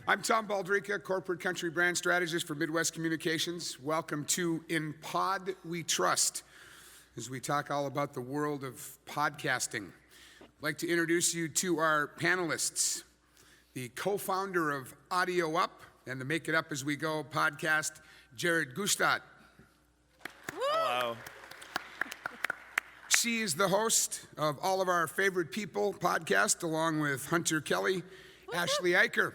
I'm Tom Baldrica, Corporate Country Brand Strategist for Midwest Communications. Welcome to In Pod We Trust, as we talk all about the world of podcasting. I'd like to introduce you to our panelists, the co-founder of Audio Up and the Make It Up As We Go podcast, Jared Gustad. Hello. She is the host of All of Our Favorite People podcast, along with Hunter Kelly, Ashley Eicher.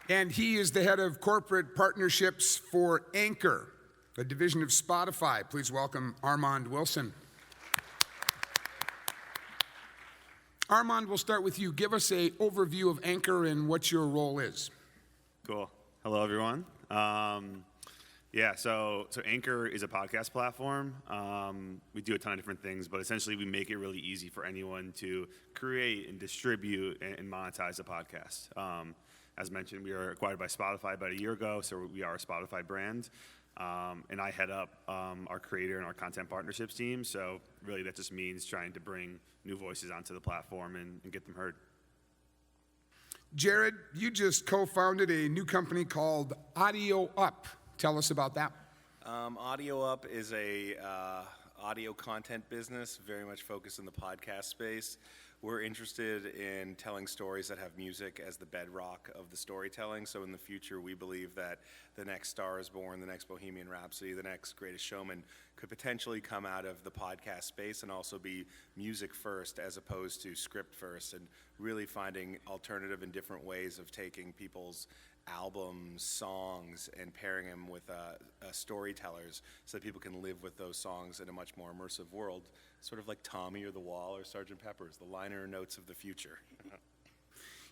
And he is the head of corporate partnerships for Anchor, a division of Spotify. Please welcome Armand Wilson. Armand, we'll start with you. Give us an overview of Anchor and what your role is. Cool. Hello, everyone. So Anchor is a podcast platform. We do a ton of different things, but essentially we make it really easy for anyone to create and distribute and monetize a podcast. As mentioned, we were acquired by Spotify about a year ago, so we are a Spotify brand. And I head up our creator and our content partnerships team. So really that just means trying to bring new voices onto the platform and get them heard. Jared, you just co-founded a new company called Audio Up. Tell us about that. Audio Up is a audio content business, very much focused in the podcast space. We're interested in telling stories that have music as the bedrock of the storytelling. So in the future, we believe that the next Star is Born, the next Bohemian Rhapsody, the next Greatest Showman could potentially come out of the podcast space and also be music first as opposed to script first, and really finding alternative and different ways of taking people's albums, songs, and pairing them with storytellers so that people can live with those songs in a much more immersive world, sort of like Tommy or The Wall or Sgt. Pepper's, the liner notes of the future.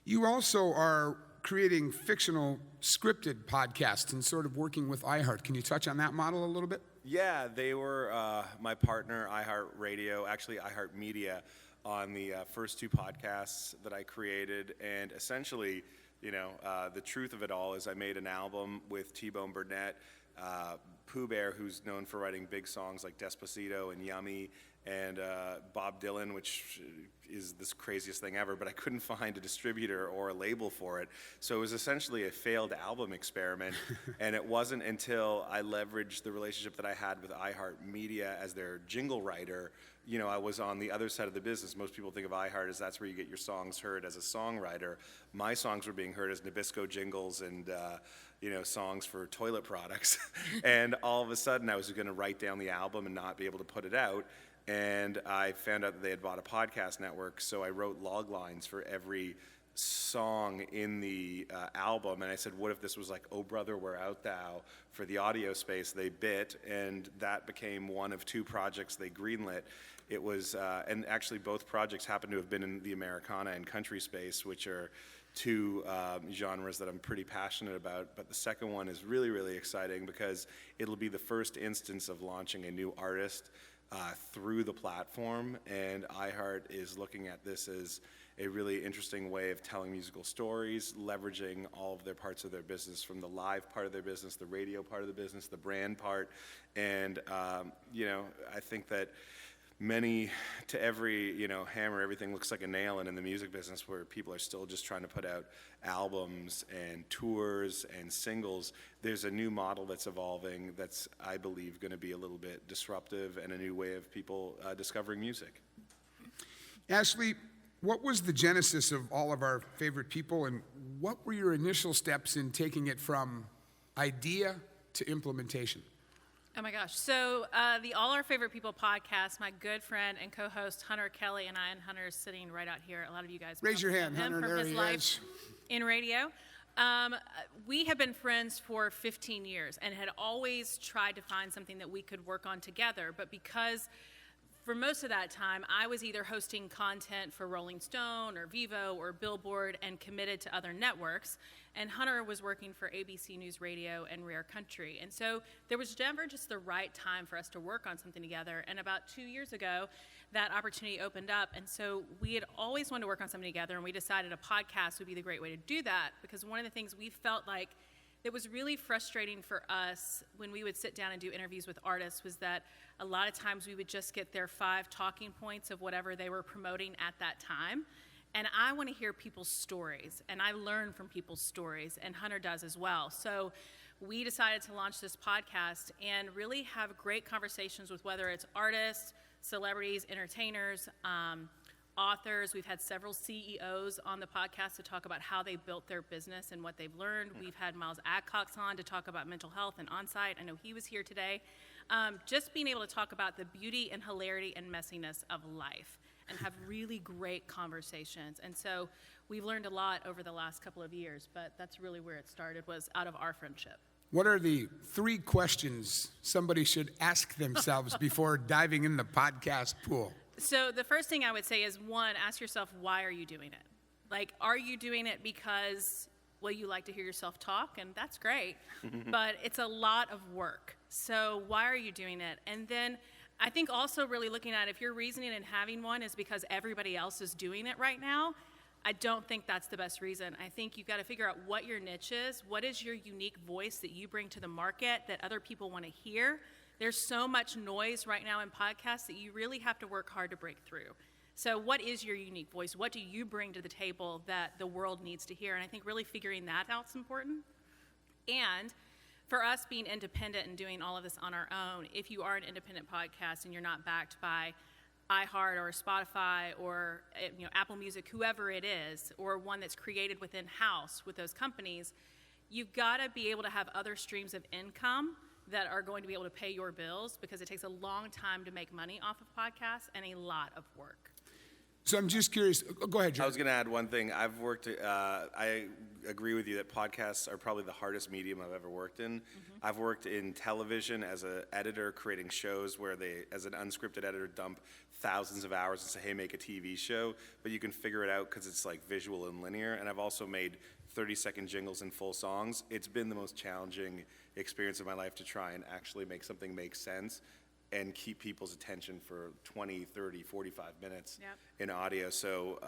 You also are creating fictional scripted podcasts and sort of working with iHeart. Can you touch on that model a little bit? Yeah, they were my partner, iHeartRadio, actually iHeartMedia, on the first two podcasts that I created, and essentially, the truth of it all is I made an album with T-Bone Burnett, Pooh Bear, who's known for writing big songs like Despacito and Yummy, and Bob Dylan, which is this craziest thing ever, but I couldn't find a distributor or a label for it. So it was essentially a failed album experiment, and it wasn't until I leveraged the relationship that I had with iHeartMedia as their jingle writer. I was on the other side of the business. Most people think of iHeart as that's where you get your songs heard as a songwriter. My songs were being heard as Nabisco jingles and songs for toilet products. And all of a sudden I was going to write down the album and not be able to put it out. And I found out that they had bought a podcast network, so I wrote log lines for every song in the album, and I said, what if this was like Oh Brother, Where Art Thou for the audio space? They bit, and that became one of two projects they greenlit. It was, and actually both projects happen to have been in the Americana and country space, which are two genres that I'm pretty passionate about. But the second one is really, really exciting because it'll be the first instance of launching a new artist through the platform, and iHeart is looking at this as a really interesting way of telling musical stories, leveraging all of their parts of their business, from the live part of their business, the radio part of the business, the brand part. And, I think that to every, hammer, everything looks like a nail. And in the music business, where people are still just trying to put out albums and tours and singles, there's a new model that's evolving that's, I believe, going to be a little bit disruptive and a new way of people discovering music. Ashley, what was the genesis of All of Our Favorite People, and what were your initial steps in taking it from idea to implementation? Oh my gosh. So the All Our Favorite People podcast, my good friend and co-host Hunter Kelly and I, and Hunter's sitting right out here. A lot of you guys raise your hand, Hunter. From there his he life is. In radio. We have been friends for 15 years and had always tried to find something that we could work on together. But because for most of that time, I was either hosting content for Rolling Stone or Vivo or Billboard and committed to other networks, and Hunter was working for ABC News Radio and Rare Country. And so there was never just the right time for us to work on something together. And about 2 years ago, that opportunity opened up. And so we had always wanted to work on something together, and we decided a podcast would be the great way to do that, because one of the things we felt like that was really frustrating for us when we would sit down and do interviews with artists was that a lot of times we would just get their 5 talking points of whatever they were promoting at that time. And I want to hear people's stories, and I learn from people's stories, and Hunter does as well. So we decided to launch this podcast and really have great conversations with whether it's artists, celebrities, entertainers, authors. We've had several CEOs on the podcast to talk about how they built their business and what they've learned. We've had Miles Adcox on to talk about mental health and on-site. I know he was here today. Just being able to talk about the beauty and hilarity and messiness of life and have really great conversations. And so we've learned a lot over the last couple of years, but that's really where it started, was out of our friendship. What are the 3 questions somebody should ask themselves before diving in the podcast pool? So the first thing I would say is, one, ask yourself, why are you doing it? Like, are you doing it because, well, you like to hear yourself talk, and that's great, but it's a lot of work. So why are you doing it? And then I think also really looking at, if your reasoning in having one is because everybody else is doing it right now, I don't think that's the best reason. I think you've got to figure out what your niche is, what is your unique voice that you bring to the market that other people want to hear. There's so much noise right now in podcasts that you really have to work hard to break through. So what is your unique voice? What do you bring to the table that the world needs to hear? And I think really figuring that out is important. And for us being independent and doing all of this on our own, if you are an independent podcast and you're not backed by iHeart or Spotify or Apple Music, whoever it is, or one that's created within house with those companies, you've got to be able to have other streams of income that are going to be able to pay your bills, because it takes a long time to make money off of podcasts and a lot of work. So I'm just curious. Go ahead, John. I was going to add one thing. I agree with you that podcasts are probably the hardest medium I've ever worked in. I've worked in television as an editor, creating shows where they, as an unscripted editor, dump thousands of hours and say, hey, make a TV show, but you can figure it out because it's like visual and linear. And I've also made 30-second jingles and full songs. It's been the most challenging experience of my life to try and actually make something make sense and keep people's attention for 20, 30, 45 minutes in audio. So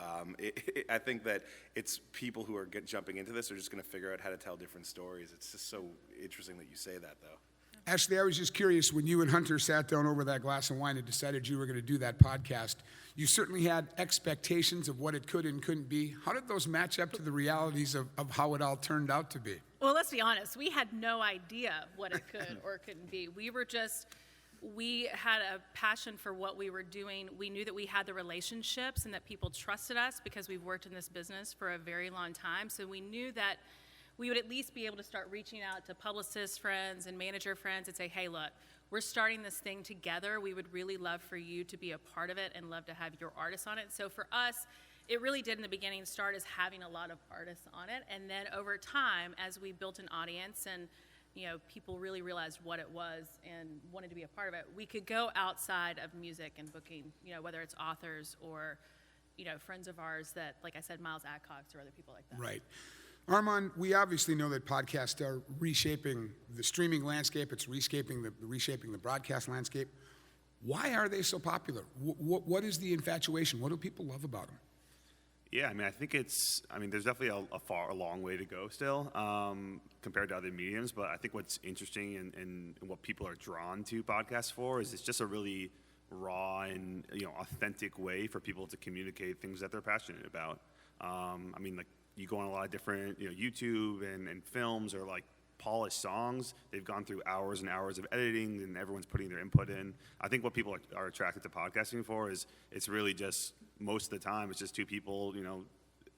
I think that it's people who are jumping into this are just going to figure out how to tell different stories. It's just so interesting that you say that, though. Ashley, I was just curious, when you and Hunter sat down over that glass of wine and decided you were going to do that podcast, you certainly had expectations of what it could and couldn't be. How did those match up to the realities of how it all turned out to be? Well, let's be honest. We had no idea what it could or couldn't be. We had a passion for what we were doing. We knew that we had the relationships and that people trusted us because we've worked in this business for a very long time. So we knew that we would at least be able to start reaching out to publicist friends and manager friends and say, hey, look, we're starting this thing together. We would really love for you to be a part of it and love to have your artists on it. So for us, it really did in the beginning start as having a lot of artists on it. And then over time, as we built an audience and people really realized what it was and wanted to be a part of it, we could go outside of music and booking, whether it's authors or, friends of ours that, like I said, Miles Adcox or other people like that. Right. Armand, we obviously know that podcasts are reshaping the streaming landscape. It's reshaping the broadcast landscape. Why are they so popular? What is the infatuation? What do people love about them? Yeah, I think there's definitely a long way to go still compared to other mediums, but I think what's interesting and what people are drawn to podcasts for is it's just a really raw and authentic way for people to communicate things that they're passionate about. You go on a lot of different YouTube and films or like polished songs. They've gone through hours and hours of editing and everyone's putting their input in. I think what people are attracted to podcasting for is it's really just, most of the time, it's just two people,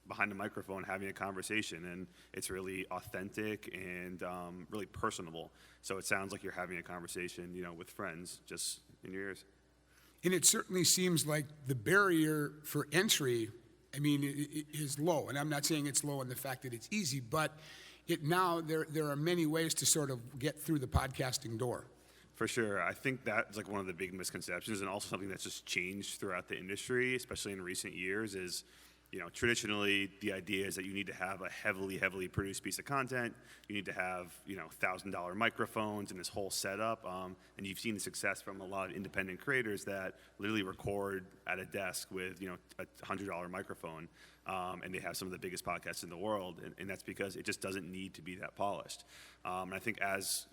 behind a microphone having a conversation, and it's really authentic and really personable. So it sounds like you're having a conversation, with friends just in your ears. And it certainly seems like the barrier for entry, is low. And I'm not saying it's low in the fact that it's easy, but there are many ways to sort of get through the podcasting door. For sure. I think that's like one of the big misconceptions, and also something that's just changed throughout the industry, especially in recent years, is, traditionally the idea is that you need to have a heavily produced piece of content. You need to have, $1,000 microphones and this whole setup. And you've seen the success from a lot of independent creators that literally record at a desk with, a $100 microphone. And they have some of the biggest podcasts in the world. And that's because it just doesn't need to be that polished. And I think as,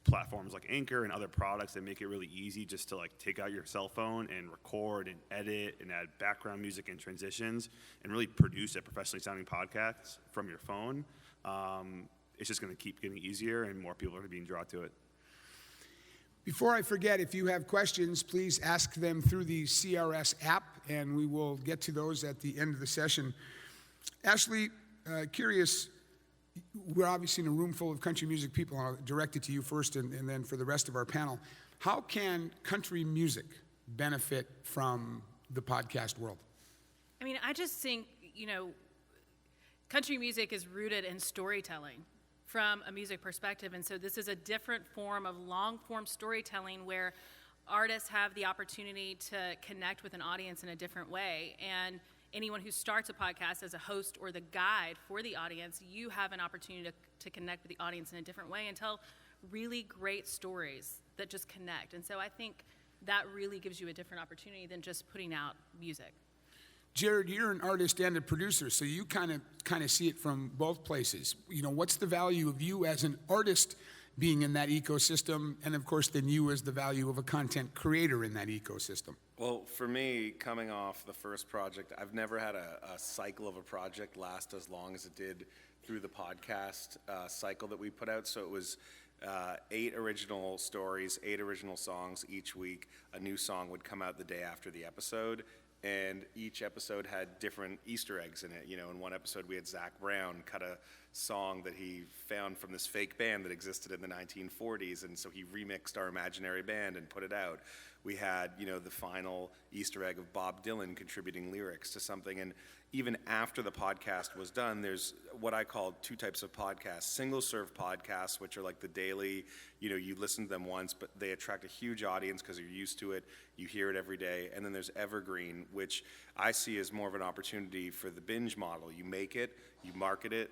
platforms like Anchor and other products that make it really easy just to like take out your cell phone and record and edit and add background music and transitions and really produce a professionally sounding podcast from your phone. It's just going to keep getting easier and more people are being drawn to it. Before I forget, if you have questions, please ask them through the CRS app, and we will get to those at the end of the session. Ashley, curious, we're obviously in a room full of country music people. I'll direct it to you first and then for the rest of our panel. How can country music benefit from the podcast world? I mean, I just think, country music is rooted in storytelling from a music perspective, and so this is a different form of long-form storytelling where artists have the opportunity to connect with an audience in a different way. And anyone who starts a podcast as a host or the guide for the audience, you have an opportunity to connect with the audience in a different way and tell really great stories that just connect. And so I think that really gives you a different opportunity than just putting out music. Jared, you're an artist and a producer, so you kind of see it from both places. What's the value of you as an artist being in that ecosystem, and of course then you as the value of a content creator in that ecosystem? Well, for me, coming off the first project, I've never had a cycle of a project last as long as it did through the podcast cycle that we put out. So it was 8 original stories, 8 original songs each week. A new song would come out the day after the episode. And each episode had different Easter eggs in it. In one episode we had Zach Brown cut a song that he found from this fake band that existed in the 1940s, and so he remixed our imaginary band and put it out. We had, the final Easter egg of Bob Dylan contributing lyrics to something. And even after the podcast was done, there's what I call 2 types of podcasts. Single-serve podcasts, which are like the daily, you listen to them once, but they attract a huge audience because you're used to it. You hear it every day. And then there's evergreen, which I see as more of an opportunity for the binge model. You make it, you market it.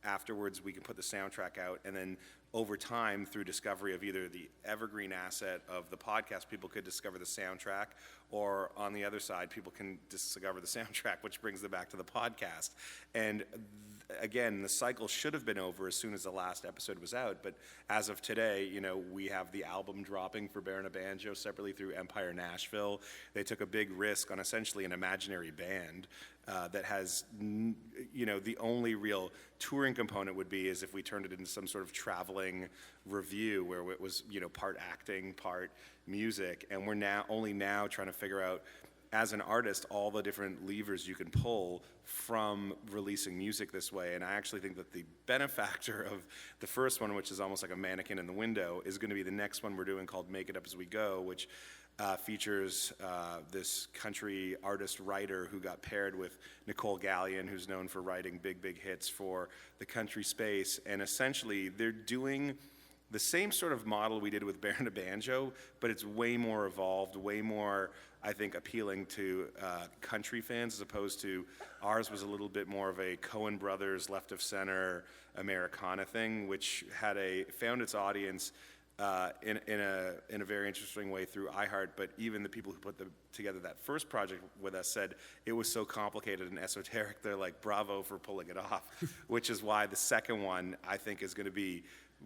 Afterwards, we can put the soundtrack out, and then over time, through discovery of either the evergreen asset of the podcast, people could discover the soundtrack, or on the other side, people can discover the soundtrack, which brings them back to the podcast. And again, the cycle should have been over as soon as the last episode was out, but as of today, we have the album dropping for Baron of Banjo separately through Empire Nashville. They took a big risk on essentially an imaginary band that has, the only real touring component would be is if we turned it into some sort of traveling review where it was, part acting, part music, and we're only now trying to figure out, as an artist, all the different levers you can pull from releasing music this way. And I actually think that the benefactor of the first one, which is almost like a mannequin in the window, is going to be the next one we're doing called Make It Up As We Go, which features this country artist-writer who got paired with Nicole Gallion, who's known for writing big hits for the country space. And essentially, they're doing the same sort of model we did with Baron of Banjo, but it's way more evolved, way more, I think, appealing to country fans, as opposed to ours was a little bit more of a Coen Brothers left of center Americana thing, which found its audience in a very interesting way through iHeart. But even the people who put together that first project with us said it was so complicated and esoteric. They're like, bravo for pulling it off, which is why the second one, I think, is going to be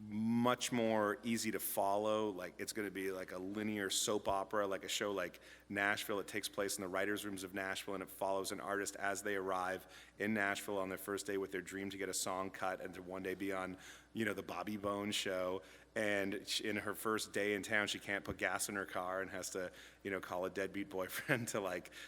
much more easy to follow. Like, it's going to be like a linear soap opera, like a show like Nashville. It takes place in the writers' rooms of Nashville, and it follows an artist as they arrive in Nashville on their first day with their dream to get a song cut and to one day be on, the Bobby Bones show. And in her first day in town, she can't put gas in her car and has to, call a deadbeat boyfriend to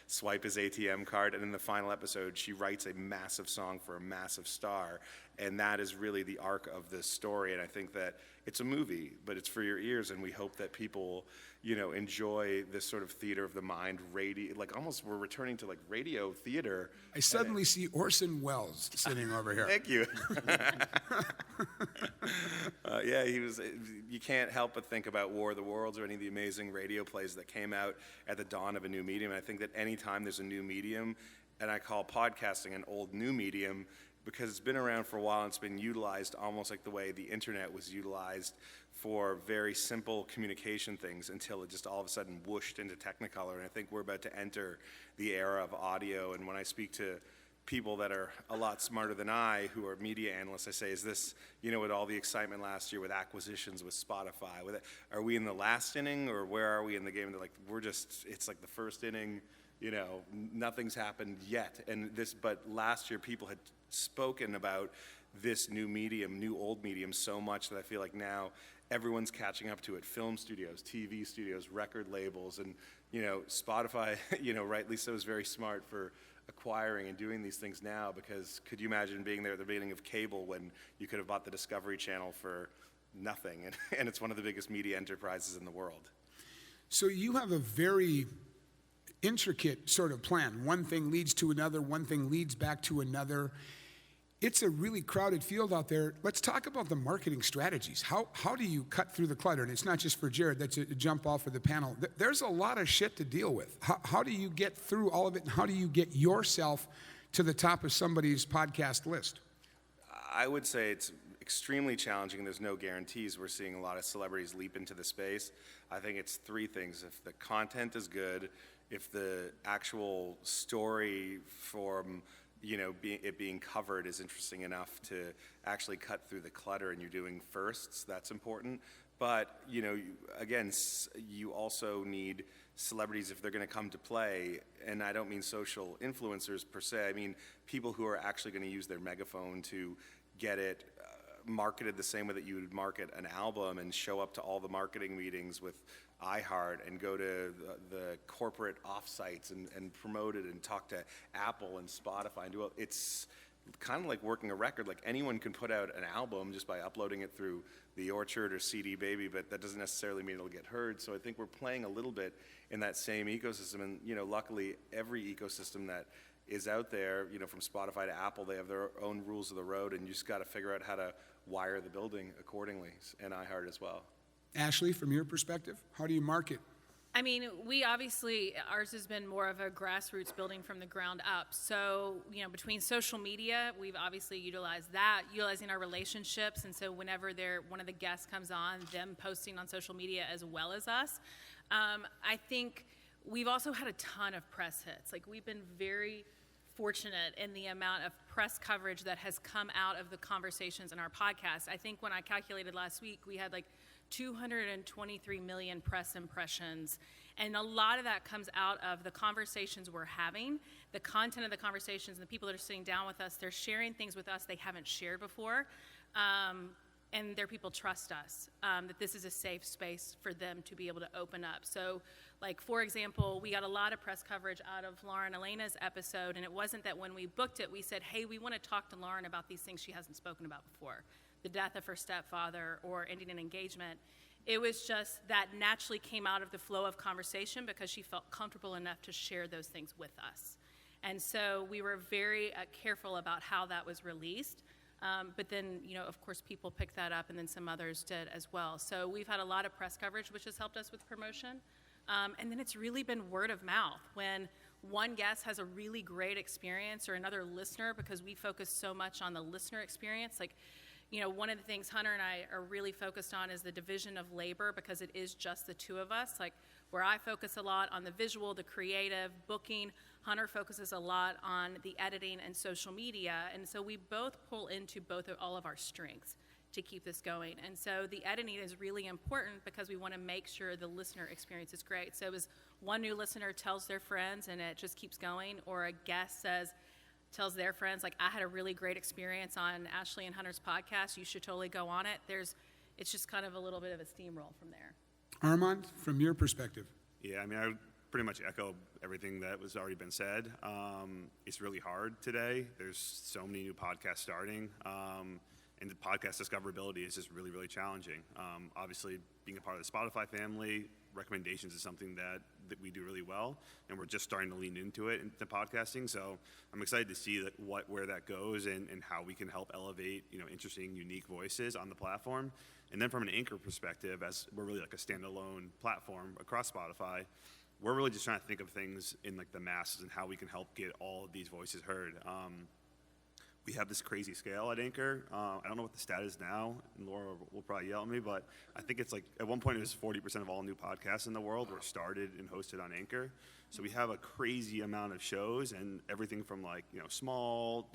swipe his ATM card. And in the final episode, she writes a massive song for a massive star. And that is really the arc of this story. And I think that it's a movie, but it's for your ears. And we hope that people, enjoy this sort of theater of the mind, radio, almost we're returning to radio theater. I suddenly see Orson Welles sitting over here. Thank you. Yeah, you can't help but think about War of the Worlds or any of the amazing radio plays that came out at the dawn of a new medium. And I think that anytime there's a new medium, and I call podcasting an old new medium, because it's been around for a while and it's been utilized almost like the way the internet was utilized for very simple communication things until it just all of a sudden whooshed into Technicolor. And I think we're about to enter the era of audio. And when I speak to people that are a lot smarter than I, who are media analysts, I say, is this, with all the excitement last year with acquisitions, with Spotify, are we in the last inning, or where are we in the game? They're like, it's like the first inning, nothing's happened yet. But last year people had spoken about this new medium, new old medium, so much that I feel like now everyone's catching up to it. Film studios, TV studios, record labels, and Spotify, rightly so, is very smart for acquiring and doing these things now, because could you imagine being there at the beginning of cable when you could have bought the Discovery Channel for nothing, and it's one of the biggest media enterprises in the world. So you have a very intricate sort of plan. One thing leads to another, one thing leads back to another. It's a really crowded field out there. Let's talk about the marketing strategies. How do you cut through the clutter? And it's not just for Jared, that's a jump off of the panel. There's a lot of shit to deal with. How do you get through all of it, and how do you get yourself to the top of somebody's podcast list? I would say it's extremely challenging. There's no guarantees. We're seeing a lot of celebrities leap into the space. I think it's three things. If the content is good, if the actual story from it being covered is interesting enough to actually cut through the clutter, and you're doing firsts, that's important. But, again, you also need celebrities if they're going to come to play, and I don't mean social influencers per se, I mean people who are actually going to use their megaphone to get it marketed the same way that you would market an album, and show up to all the marketing meetings with iHeart, and go to the corporate offsites and promote it, and talk to Apple and Spotify, and do it. It's kind of like working a record. Like, anyone can put out an album just by uploading it through The Orchard or CD Baby, but that doesn't necessarily mean it'll get heard. So I think we're playing a little bit in that same ecosystem, and luckily every ecosystem that is out there, from Spotify to Apple, they have their own rules of the road, and you just got to figure out how to wire the building accordingly, and iHeart as well. Ashley, from your perspective, how do you market? I mean, ours has been more of a grassroots building from the ground up. So, between social media, we've obviously utilizing our relationships. And so whenever one of the guests comes on, them posting on social media as well as us. I think we've also had a ton of press hits. Like, we've been very fortunate in the amount of press coverage that has come out of the conversations in our podcast. I think when I calculated last week, we had 223 million press impressions, and a lot of that comes out of the conversations we're having, the content of the conversations, and the people that are sitting down with us. They're sharing things with us they haven't shared before, and their people trust us, that this is a safe space for them to be able to open up. So, for example, we got a lot of press coverage out of Lauren Elena's episode, and it wasn't that when we booked it, we said, hey, we want to talk to Lauren about these things she hasn't spoken about before. The death of her stepfather, or ending an engagement. It was just that naturally came out of the flow of conversation because she felt comfortable enough to share those things with us. And so we were very careful about how that was released. But then, of course, people picked that up, and then some others did as well. So we've had a lot of press coverage, which has helped us with promotion. And then it's really been word of mouth. When one guest has a really great experience, or another listener, because we focus so much on the listener experience, one of the things Hunter and I are really focused on is the division of labor, because it is just the two of us. Where I focus a lot on the visual, the creative, booking, Hunter focuses a lot on the editing and social media. And so we both pull into all of our strengths to keep this going. And so the editing is really important because we want to make sure the listener experience is great. So as one new listener tells their friends and it just keeps going, or a guest tells their friends, I had a really great experience on Ashley and Hunter's podcast, you should totally go on it. It's just kind of a little bit of a steamroll from there. Armand, from your perspective. Yeah, I mean, I would pretty much echo everything that was already been said. It's really hard today. There's so many new podcasts starting, and the podcast discoverability is just really, really challenging. Obviously, being a part of the Spotify family, recommendations is something that we do really well, and we're just starting to lean into it into podcasting. So I'm excited to see where that goes, and how we can help elevate interesting, unique voices on the platform. And then from an anchor perspective, as we're really a standalone platform across Spotify, we're really just trying to think of things in the masses and how we can help get all of these voices heard. we have this crazy scale at Anchor. I don't know what the stat is now, and Laura will probably yell at me, but I think it's like, at one point it was 40% of all new podcasts in the world were started and hosted on Anchor. So we have a crazy amount of shows, and everything from like, small,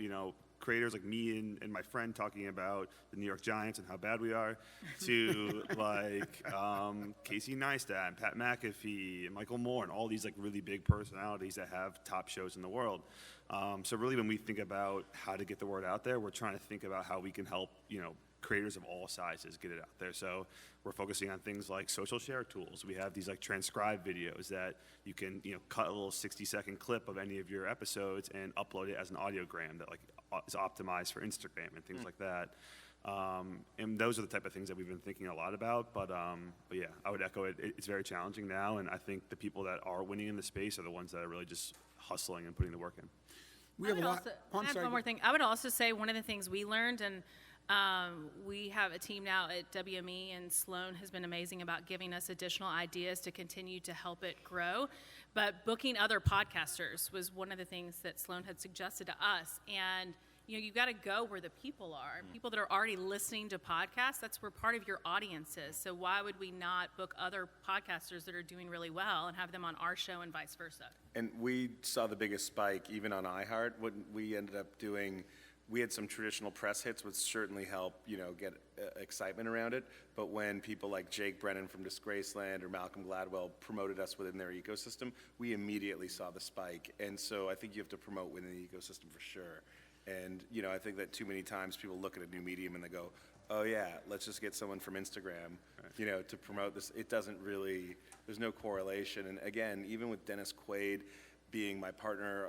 creators like me and my friend talking about the New York Giants and how bad we are, to like Casey Neistat and Pat McAfee and Michael Moore and all these like really big personalities that have top shows in the world. So really, when we think about how to get the word out there, we're trying to think about how we can help, creators of all sizes get it out there. So we're focusing on things like social share tools. We have these like transcribed videos that you can, cut a little 60-second clip of any of your episodes and upload it as an audiogram that like is optimized for Instagram and things like that. And those are the type of things that we've been thinking a lot about. But yeah, I would echo it. It's very challenging now, and I think the people that are winning in the space are the ones that are really just hustling and putting the work in. We have a lot. I have one more thing. I would also say one of the things we learned, and we have a team now at WME, and Sloan has been amazing about giving us additional ideas to continue to help it grow. But booking other podcasters was one of the things that Sloan had suggested to us. And you've got to go where the people are. People that are already listening to podcasts, that's where part of your audience is. So why would we not book other podcasters that are doing really well and have them on our show and vice versa? And we saw the biggest spike even on iHeart. What we ended up doing, we had some traditional press hits, which certainly help, get excitement around it. But when people like Jake Brennan from Disgraceland or Malcolm Gladwell promoted us within their ecosystem, we immediately saw the spike. And so I think you have to promote within the ecosystem for sure. And, I think that too many times people look at a new medium and they go, oh yeah, let's just get someone from Instagram, to promote this. It doesn't really, there's no correlation. And again, even with Dennis Quaid being my partner,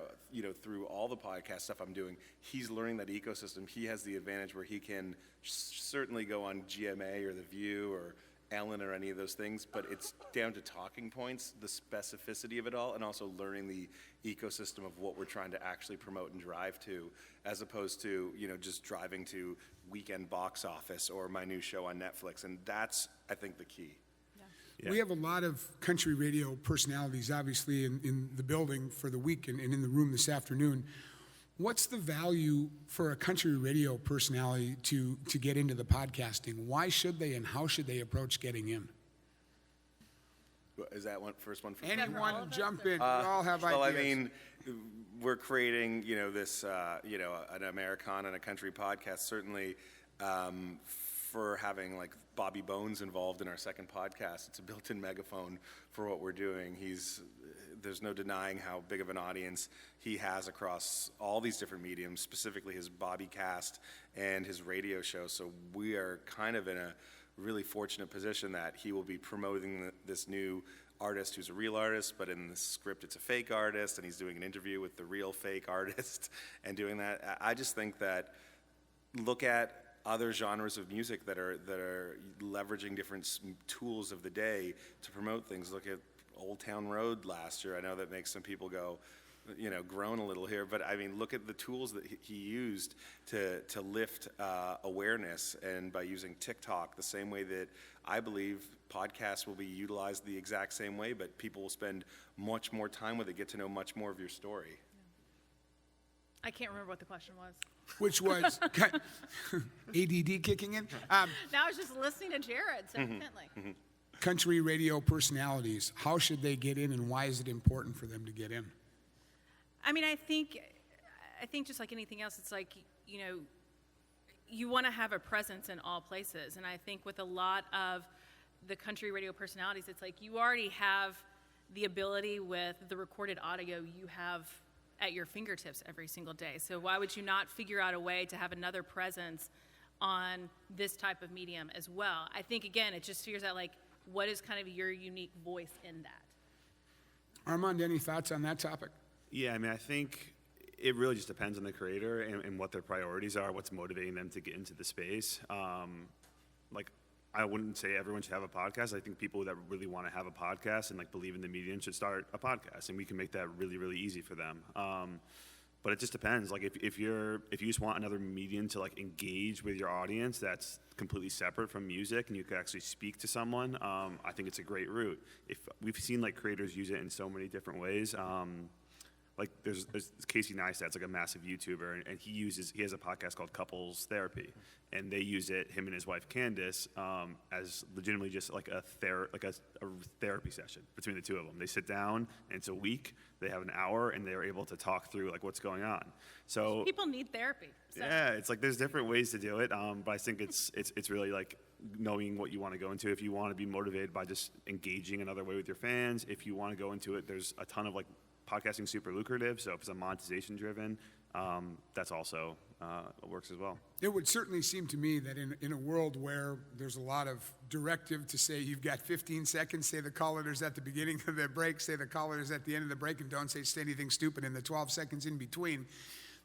through all the podcast stuff I'm doing, he's learning that ecosystem. He has the advantage where he can certainly go on GMA or The View or Ellen or any of those things, but it's down to talking points, the specificity of it all, and also learning the ecosystem of what we're trying to actually promote and drive to, as opposed to, just driving to weekend box office or my new show on Netflix. And that's, I think, the key. Yeah. We have a lot of country radio personalities, obviously, in the building for the week and in the room this afternoon. What's the value for a country radio personality to get into the podcasting? Why should they, and how should they approach getting in? Is that first one for Anyone jump in. We all have ideas. Well, I mean, we're creating, this, an Americana and a country podcast, certainly for having like Bobby Bones involved in our second podcast. It's a built-in megaphone for what we're doing. There's no denying how big of an audience he has across all these different mediums, specifically his Bobby cast and his radio show. So we are kind of in a really fortunate position that he will be promoting this new artist who's a real artist, but in the script it's a fake artist, and he's doing an interview with the real fake artist and doing that. I just think that look at other genres of music that are leveraging different tools of the day to promote things. Look at Old Town Road last year. I know that makes some people go, groan a little here, but I mean, look at the tools that he used to lift awareness, and by using TikTok the same way that I believe podcasts will be utilized the exact same way, but people will spend much more time with it, get to know much more of your story. I can't remember what the question was. Which was ADD kicking in? Now I was just listening to Jared so intently. Country radio personalities, how should they get in, and why is it important for them to get in? I mean, I think just like anything else, it's like, you want to have a presence in all places. And I think with a lot of the country radio personalities, it's like you already have the ability with the recorded audio you have at your fingertips every single day. So why would you not figure out a way to have another presence on this type of medium as well? I think, again, it just figures out, like, what is kind of your unique voice in that? Armand, any thoughts on that topic? Yeah, I mean, I think it really just depends on the creator and what their priorities are, what's motivating them to get into the space. I wouldn't say everyone should have a podcast. I think people that really want to have a podcast and believe in the medium should start a podcast, and we can make that really, really easy for them. But it just depends. If you just want another medium to engage with your audience that's completely separate from music, and you can actually speak to someone, I think it's a great route. If we've seen creators use it in so many different ways. like there's Casey Neistat's like a massive YouTuber, and he has a podcast called Couples Therapy, and they use it, him and his wife Candace, as legitimately just like a therapy session between the two of them. They sit down, and it's a week. They have an hour, and they're able to talk through like what's going on. So People need therapy. So. yeah, it's like there's different ways to do it, but I think it's really like knowing what you want to go into. If you want to be motivated by just engaging another way with your fans, if you want to go into it, there's a ton of like podcasting super lucrative. So if it's a monetization driven, that's also works as well. It would certainly seem to me that in a world where there's a lot of directive to say you've got 15 seconds, say the call letters at the beginning of the break, say the call letters at the end of the break, and don't say anything stupid in the 12 seconds in between,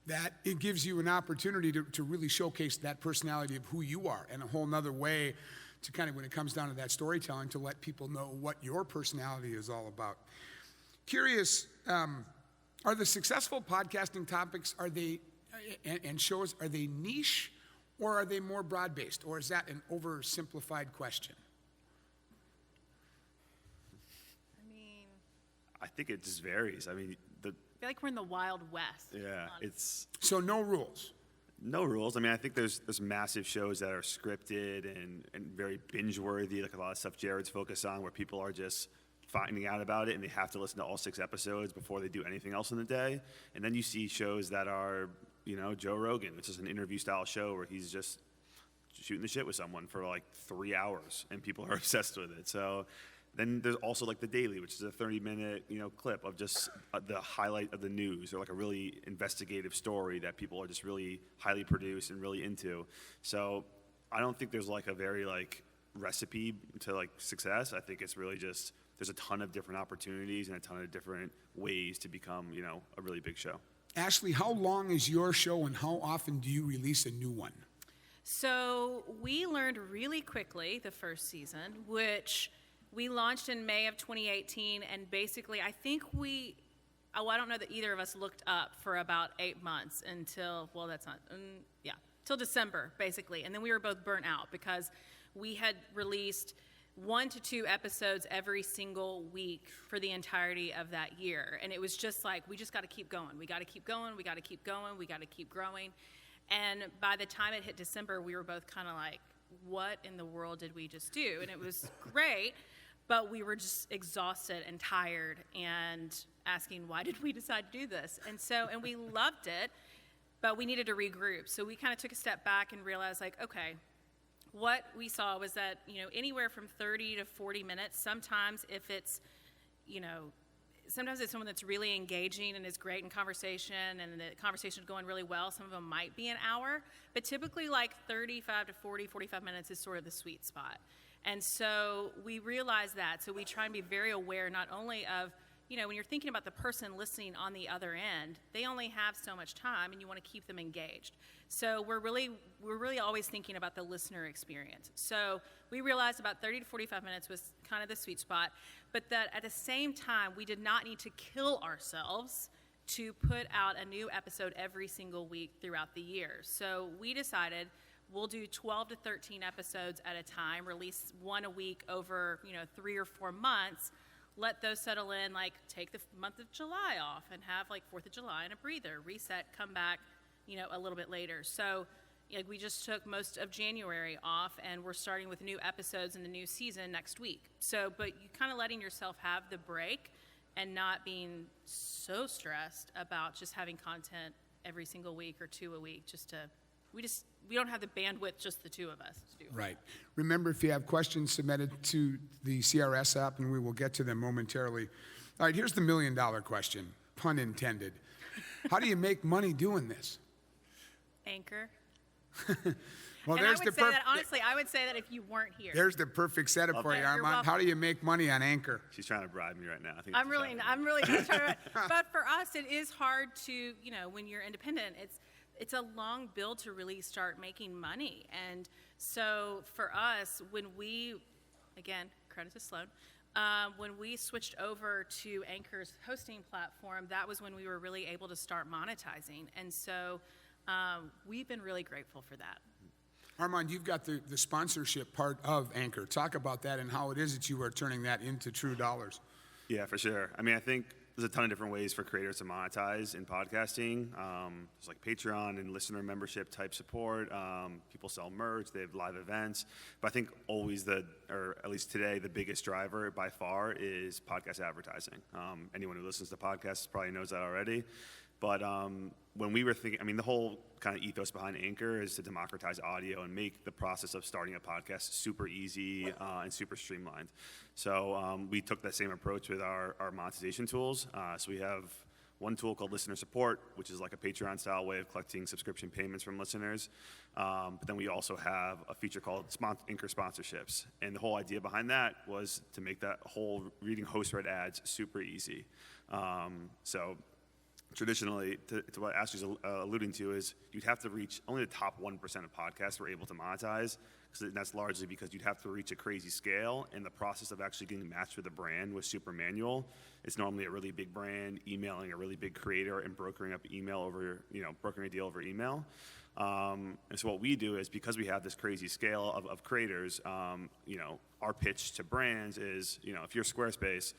that it gives you an opportunity to really showcase that personality of who you are, and a whole nother way to kind of, when it comes down to that storytelling, to let people know what your personality is all about. Curious, are the successful podcasting topics, and shows, are they niche, or are they more broad-based, or is that an oversimplified question? I think it just varies. I mean, I feel like we're in the Wild West. yeah, it's So no rules. no rules. I mean, I think there's massive shows that are scripted and very binge-worthy, like a lot of stuff Jared's focused on, where people are just finding out about it and they have to listen to all 6 episodes before they do anything else in the day. And then you see shows that are, Joe Rogan, which is an interview-style show where he's just shooting the shit with someone for like 3 hours, and people are obsessed with it. So then there's also like The Daily, which is a 30-minute, clip of just the highlight of the news, or like a really investigative story that people are just really highly produced and really into. So I don't think there's like a very like recipe to like success. I think it's really just there's a ton of different opportunities and a ton of different ways to become, a really big show. Ashley, how long is your show, and how often do you release a new one? So we learned really quickly the first season, which we launched in May of 2018, and basically I think I don't know that either of us looked up for about 8 months until, till December, basically. And then we were both burnt out because we had released 1 to 2 episodes every single week for the entirety of that year. And it was just like, we just got to keep going. We got to keep going. We got to keep going. We got to keep growing. And by the time it hit December, we were both kind of like, what in the world did we just do? And it was great, but we were just exhausted and tired and asking, why did we decide to do this? And we loved it, but we needed to regroup. So we kind of took a step back and realized, like, okay, what we saw was that, anywhere from 30 to 40 minutes, sometimes if it's, sometimes it's someone that's really engaging and is great in conversation and the conversation is going really well, some of them might be an hour, but typically like 35 to 40, 45 minutes is sort of the sweet spot. And so we realize that, so we try and be very aware not only of, when you're thinking about the person listening on the other end, they only have so much time and you want to keep them engaged. So we're really always thinking about the listener experience. So we realized about 30 to 45 minutes was kind of the sweet spot, but that at the same time, we did not need to kill ourselves to put out a new episode every single week throughout the year. So we decided we'll do 12 to 13 episodes at a time, release 1 a week over, 3 or 4 months, let those settle in, like take the month of July off and have like 4th of July and a breather, reset, come back, a little bit later. So we just took most of January off, and we're starting with new episodes in the new season next week. So, but you kind of letting yourself have the break and not being so stressed about just having content every single week or 2 a week, we don't have the bandwidth, just the 2 of us to do. Right. Remember, if you have questions, submitted to the CRS app, and we will get to them momentarily. All right, here's the $1 million question, pun intended. How do you make money doing this? Anchor. Well, And there's I the would say that, honestly, I would say that if you weren't here. There's the perfect setup for you, You're Armand. welcome. How do you make money on Anchor? She's trying to bribe me right now. I think I'm really just trying to, but for us, it is hard to, when you're independent, it's a long build to really start making money. And so for us, when we, again, credit to Sloan, when we switched over to Anchor's hosting platform, that was when we were really able to start monetizing. And so we've been really grateful for that. Armand, you've got the sponsorship part of Anchor. Talk about that and how it is that you are turning that into true dollars. Yeah, for sure. I mean, I think there's a ton of different ways for creators to monetize in podcasting. There's like Patreon and listener membership type support. People sell merch, they have live events. But I think always or at least today, the biggest driver by far is podcast advertising. Anyone who listens to podcasts probably knows that already. But when we were thinking, I mean, the whole kind of ethos behind Anchor is to democratize audio and make the process of starting a podcast super easy and super streamlined. So we took that same approach with our monetization tools. So we have one tool called Listener Support, which is like a Patreon-style way of collecting subscription payments from listeners. But then we also have a feature called Anchor Sponsorships. And the whole idea behind that was to make that whole reading host-read ads super easy. So traditionally, to what Ashley's alluding to, is you'd have to reach only the top 1% of podcasts we're able to monetize, because that's largely because you'd have to reach a crazy scale, and the process of actually getting matched with a brand was super manual. It's normally a really big brand emailing a really big creator and brokering a deal over email. And so what we do is, because we have this crazy scale of creators, our pitch to brands is, if you're Squarespace,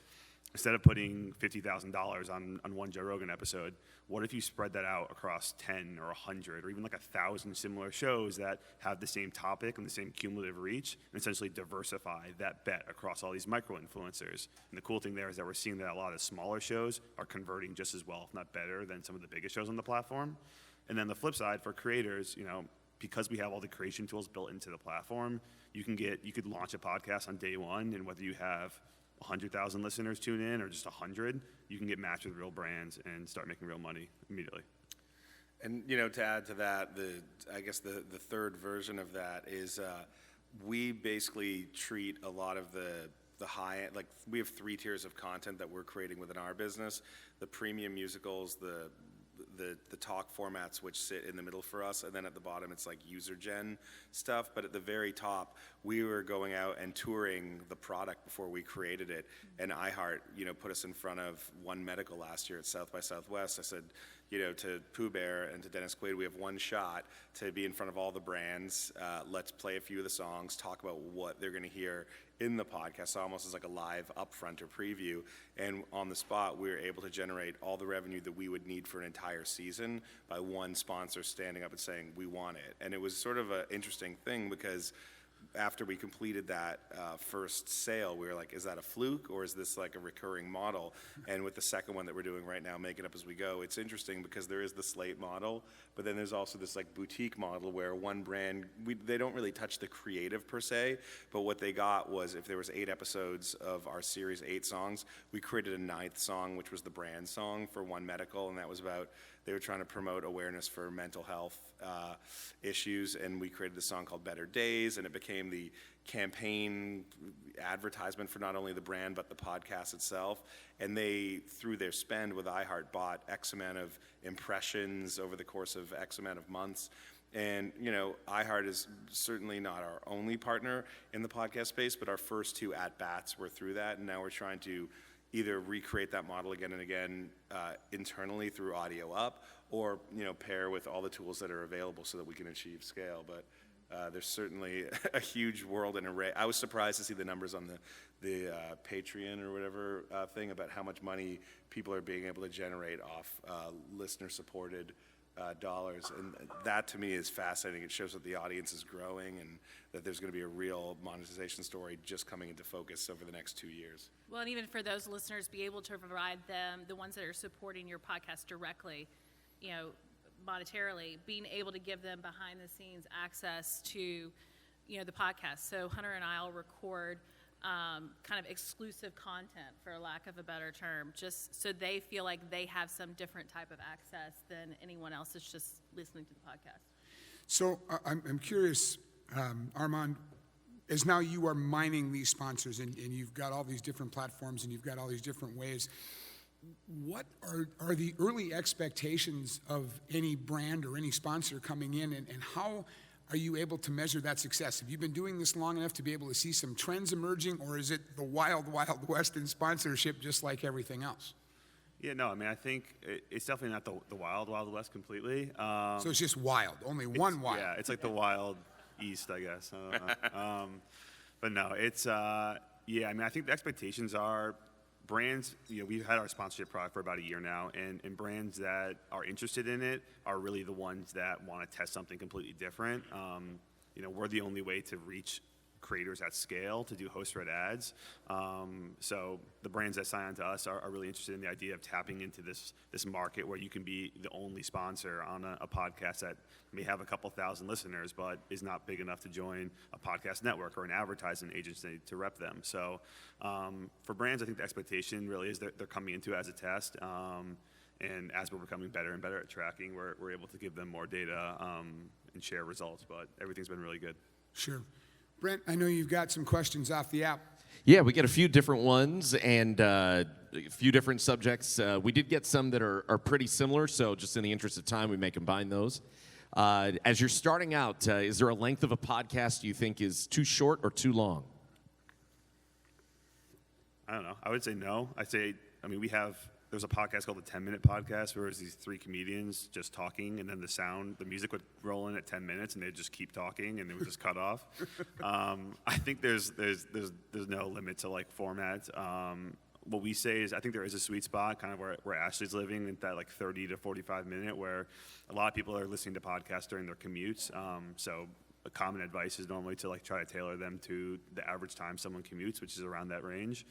instead of putting $50,000 on one Joe Rogan episode, what if you spread that out across 10 or 100 or even like 1,000 similar shows that have the same topic and the same cumulative reach, and essentially diversify that bet across all these micro-influencers? And the cool thing there is that we're seeing that a lot of smaller shows are converting just as well, if not better, than some of the biggest shows on the platform. And then the flip side for creators, because we have all the creation tools built into the platform, you could launch a podcast on day one, and whether you have 100,000 listeners tune in or just 100, you can get matched with real brands and start making real money immediately. And to add to that, I guess the third version of that is we basically treat a lot of the high, like we have 3 tiers of content that we're creating within our business: the premium musicals, the talk formats, which sit in the middle for us, and then at the bottom it's like user gen stuff. But at the very top, we were going out and touring the product before we created it, and iHeart put us in front of One Medical last year at South by Southwest. I said, to Pooh Bear and to Dennis Quaid, we have one shot to be in front of all the brands. Let's play a few of the songs, talk about what they're going to hear in the podcast, almost as like a live upfront or preview. And on the spot, we were able to generate all the revenue that we would need for an entire season by one sponsor standing up and saying, we want it. And it was sort of an interesting thing, because after we completed that first sale, we were like, is that a fluke, or is this like a recurring model? And with the second one that we're doing right now, Make It Up As We Go, it's interesting because there is the slate model, but then there's also this like boutique model where one brand, they don't really touch the creative per se, but what they got was, if there was 8 episodes of our series, 8 songs, we created a 9th song, which was the brand song for One Medical, and that was about, they were trying to promote awareness for mental health issues, and we created this song called Better Days, and it became the campaign advertisement for not only the brand but the podcast itself. And they, through their spend with iHeart, bought X amount of impressions over the course of X amount of months. And iHeart is certainly not our only partner in the podcast space, but our first 2 at-bats were through that, and now we're trying to either recreate that model again and again internally through Audio Up, or pair with all the tools that are available so that we can achieve scale. But there's certainly a huge world and array. I was surprised to see the numbers on the Patreon or whatever thing about how much money people are being able to generate off listener-supported dollars, and that to me is fascinating. It shows that the audience is growing and that there's going to be a real monetization story just coming into focus over the next 2 years. Well, and even for those listeners, be able to provide them, the ones that are supporting your podcast directly, monetarily, being able to give them behind the scenes access to, the podcast. So Hunter and I will record kind of exclusive content, for lack of a better term, just so they feel like they have some different type of access than anyone else that's just listening to the podcast. So I'm curious, Armand, as now you are mining these sponsors and you've got all these different platforms and you've got all these different ways, what are the early expectations of any brand or any sponsor coming in, and how are you able to measure that success? Have you been doing this long enough to be able to see some trends emerging, or is it the wild, wild west in sponsorship just like everything else? Yeah, no, I mean, I think it's definitely not the wild, wild west completely. So it's just wild, only one wild. Yeah, it's like the wild east, I guess. I don't know. But no, it's, I mean, I think the expectations are brands, we've had our sponsorship product for about a year now, and brands that are interested in it are really the ones that want to test something completely different. We're the only way to reach creators at scale to do host-read ads. So the brands that sign on to us are really interested in the idea of tapping into this market where you can be the only sponsor on a podcast that may have a couple thousand listeners, but is not big enough to join a podcast network or an advertising agency to rep them. So for brands, I think the expectation really is that they're coming into it as a test. And as we're becoming better and better at tracking, we're able to give them more data and share results. But everything's been really good. Sure. Brent, I know you've got some questions off the app. Yeah, we get a few different ones and a few different subjects. We did get some that are pretty similar, so just in the interest of time, we may combine those. As you're starting out, is there a length of a podcast you think is too short or too long? I don't know. I would say no. There's a podcast called the 10-Minute Podcast where it's these three comedians just talking, and then the music would roll in at 10 minutes, and they'd just keep talking, and it would just cut off. I think there's no limit to like format. What we say is I think there is a sweet spot, kind of where Ashley's living, in that like 30 to 45 minute, where a lot of people are listening to podcasts during their commutes. So a common advice is normally to like try to tailor them to the average time someone commutes, which is around that range.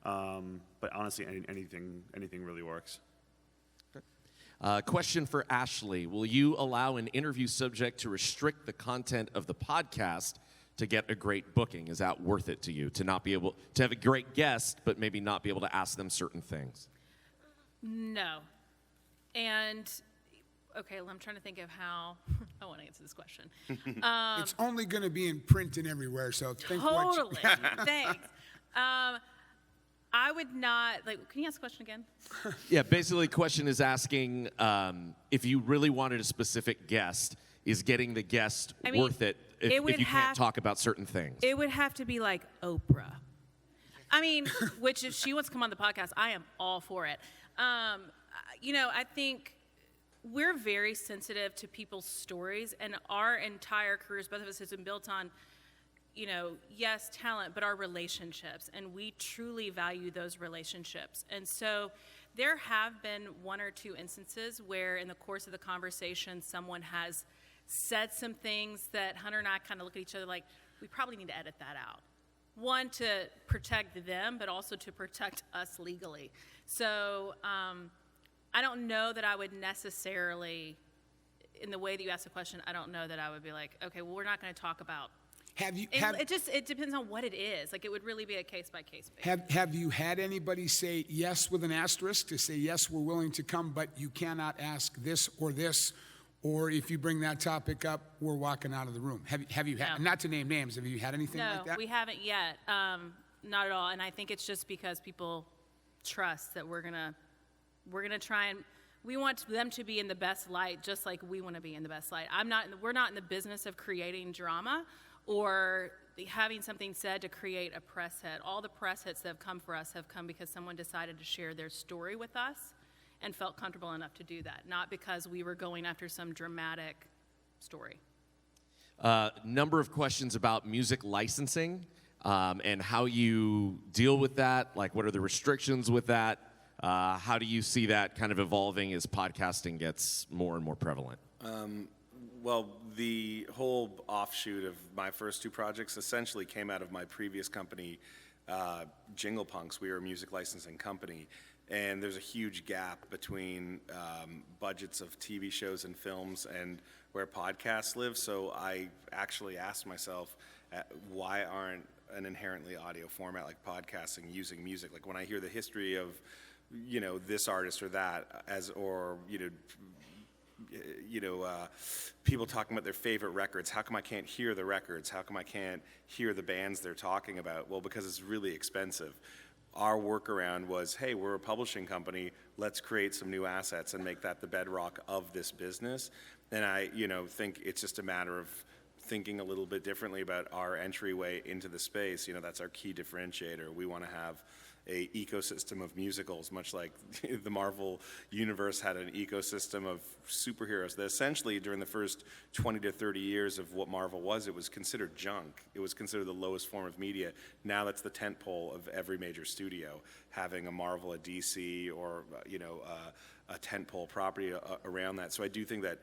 But honestly, anything really works. Question for Ashley. Will you allow an interview subject to restrict the content of the podcast to get a great booking? Is that worth it to you, to not be able to have a great guest, but maybe not be able to ask them certain things? No. And, okay, well, I'm trying to think of how I want to answer this question. It's only going to be in print and everywhere, so think Totally. Thanks. I would not, can you ask the question again? Yeah, basically the question is asking if you really wanted a specific guest, is getting the guest worth it if you can't talk about certain things? It would have to be like Oprah. Which if she wants to come on the podcast, I am all for it. I think we're very sensitive to people's stories, and our entire careers, both of us, has been built on yes, talent, but our relationships, and we truly value those relationships. And so there have been one or two instances where in the course of the conversation, someone has said some things that Hunter and I kind of look at each other like, we probably need to edit that out. One, to protect them, but also to protect us legally. So I don't know that I would necessarily, in the way that you asked the question, I don't know that I would be like, okay, well, we're not going to talk about. It depends on what it is. Like, it would really be a case-by-case basis. Have you had anybody say yes with an asterisk, to say, yes, we're willing to come, but you cannot ask this, or if you bring that topic up, we're walking out of the room? Have you had, No. not to name names, have you had anything like that? No, we haven't yet. Not at all. And I think it's just because people trust that we're gonna try and we want them to be in the best light, just like we want to be in the best light. We're not in the business of creating drama or having something said to create a press hit. All the press hits that have come for us have come because someone decided to share their story with us and felt comfortable enough to do that, not because we were going after some dramatic story. Number of questions about music licensing and how you deal with that. Like, what are the restrictions with that? How do you see that kind of evolving as podcasting gets more and more prevalent? Well, the whole offshoot of my first two projects essentially came out of my previous company, Jingle Punks. We were a music licensing company, and there's a huge gap between budgets of TV shows and films and where podcasts live. So I actually asked myself, why aren't an inherently audio format like podcasting using music? Like, when I hear the history of, this artist or that, people talking about their favorite records. How come I can't hear the records? How come I can't hear the bands they're talking about? Well, because it's really expensive. Our workaround was, hey, we're a publishing company. Let's create some new assets and make that the bedrock of this business. And I, think it's just a matter of thinking a little bit differently about our entryway into the space. That's our key differentiator. We want to have a ecosystem of musicals, much like the Marvel universe had an ecosystem of superheroes. That essentially, during the first 20 to 30 years of what Marvel was, it was considered junk. It was considered the lowest form of media. Now that's the tentpole of every major studio, having a Marvel, a DC, or a tentpole property around that. So I do think that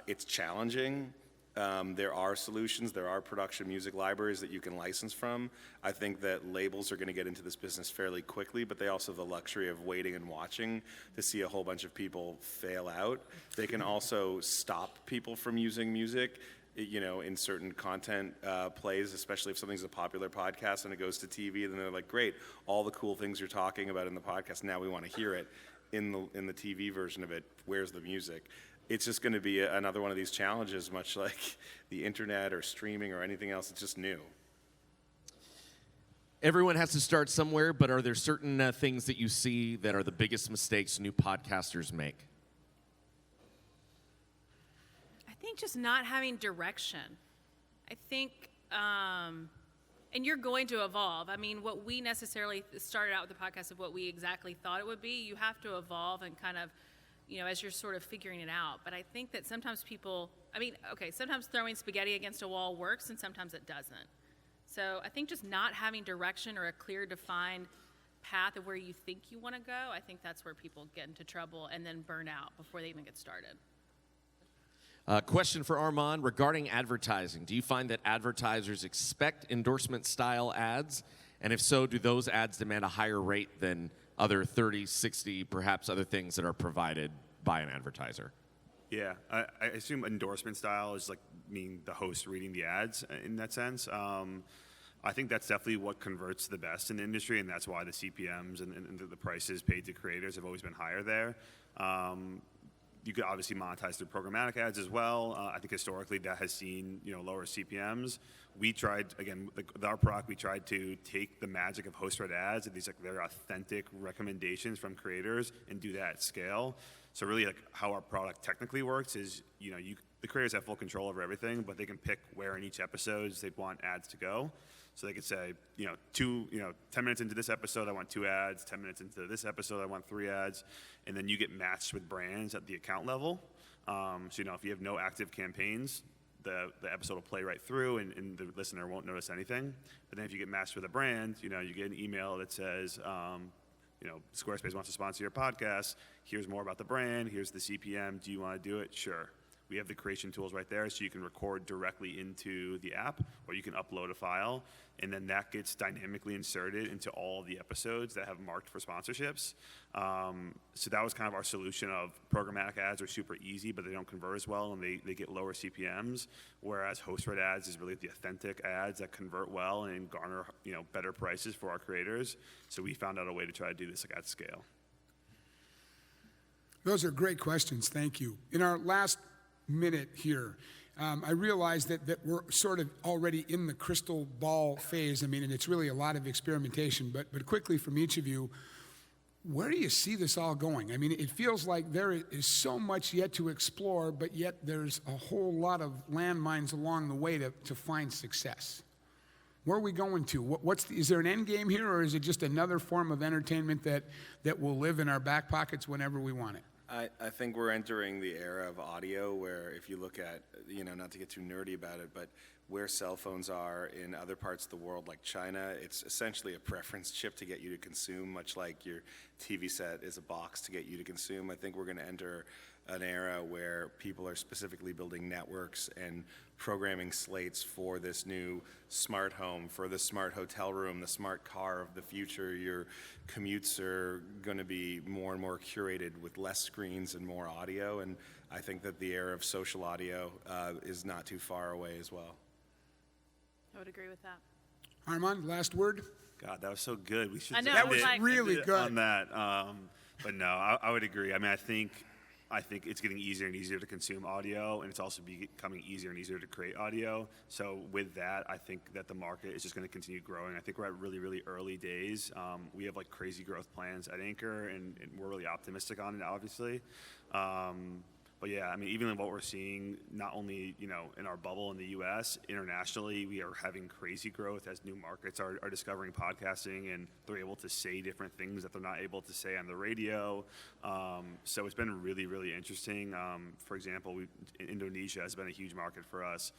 it's challenging. There are solutions. There are production music libraries that you can license from. I think that labels are going to get into this business fairly quickly, but they also have the luxury of waiting and watching to see a whole bunch of people fail out. They can also stop people from using music, in certain content plays, especially if something's a popular podcast and it goes to TV, then they're like, great, all the cool things you're talking about in the podcast, now we want to hear it in the TV version of it. Where's the music? It's just going to be another one of these challenges, much like the internet or streaming or anything else. It's just new. Everyone has to start somewhere, but are there certain things that you see that are the biggest mistakes new podcasters make? I think just not having direction. I think, and you're going to evolve. I mean, what we necessarily started out with the podcast of what we exactly thought it would be, you have to evolve and kind of, as you're sort of figuring it out. But I think that sometimes sometimes throwing spaghetti against a wall works and sometimes it doesn't. So I think just not having direction or a clear defined path of where you think you want to go, I think that's where people get into trouble and then burn out before they even get started. Question for Armand regarding advertising. Do you find that advertisers expect endorsement style ads? And if so, do those ads demand a higher rate than other 30, 60, perhaps other things that are provided by an advertiser? Yeah, I assume endorsement style is the host reading the ads in that sense. I think that's definitely what converts the best in the industry, and that's why the CPMs and the prices paid to creators have always been higher there. You could obviously monetize through programmatic ads as well. I think historically that has seen lower CPMs. We tried, again, with our product, we tried to take the magic of host-read ads and these very authentic recommendations from creators and do that at scale. So really how our product technically works is, the creators have full control over everything, but they can pick where in each episode they'd want ads to go. So they could say, 10 minutes into this episode, I want 2 ads. 10 minutes into this episode, I want 3 ads. And then you get matched with brands at the account level. So, if you have no active campaigns, the episode will play right through and the listener won't notice anything. But then if you get matched with a brand, you get an email that says, Squarespace wants to sponsor your podcast. Here's more about the brand. Here's the CPM. Do you want to do it? Sure. We have the creation tools right there, so you can record directly into the app, or you can upload a file, and then that gets dynamically inserted into all of the episodes that have marked for sponsorships. So that was kind of our solution of programmatic ads are super easy, but they don't convert as well, and they get lower CPMs, whereas host-read ads is really the authentic ads that convert well and garner better prices for our creators. So we found out a way to try to do this at scale. Those are great questions. Thank you. In our last minute here, I realize that we're sort of already in the crystal ball phase. And it's really a lot of experimentation. But quickly from each of you, where do you see this all going? It feels like there is so much yet to explore, but yet there's a whole lot of landmines along the way to find success. Where are we going to? Is there an end game here, or is it just another form of entertainment that will live in our back pockets whenever we want it? I think we're entering the era of audio where if you look at, not to get too nerdy about it, but where cell phones are in other parts of the world like China, it's essentially a preference chip to get you to consume, much like your TV set is a box to get you to consume. I think we're going to enter an era where people are specifically building networks and programming slates for this new smart home, for the smart hotel room, the smart car of the future. Your commutes are going to be more and more curated with less screens and more audio, and I think that the era of social audio is not too far away as well. I would agree with that. Armand, last word? God, that was so good. We should I know, That it was was like- really good. on that. But no, I would agree. I think it's getting easier and easier to consume audio, and it's also becoming easier and easier to create audio. So with that, I think that the market is just going to continue growing. I think we're at really, really early days. We have crazy growth plans at Anchor, and we're really optimistic on it, obviously. But yeah, I mean, even what we're seeing, not only, in our bubble in the U.S., internationally, we are having crazy growth as new markets are discovering podcasting, and they're able to say different things that they're not able to say on the radio. So it's been really, really interesting. For example, Indonesia has been a huge market for us.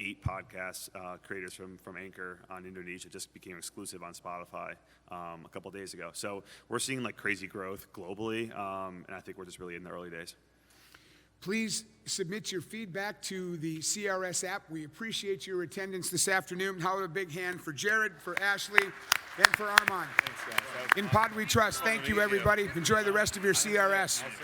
8 podcast creators from Anchor on Indonesia just became exclusive on Spotify a couple days ago. So we're seeing like crazy growth globally, and I think we're just really in the early days. Please submit your feedback to the CRS app. We appreciate your attendance this afternoon. How about a big hand for Jared, for Ashley, and for Armand. Thanks, guys. In Pod We Trust. Thank you, everybody. Enjoy the rest of your CRS. Also,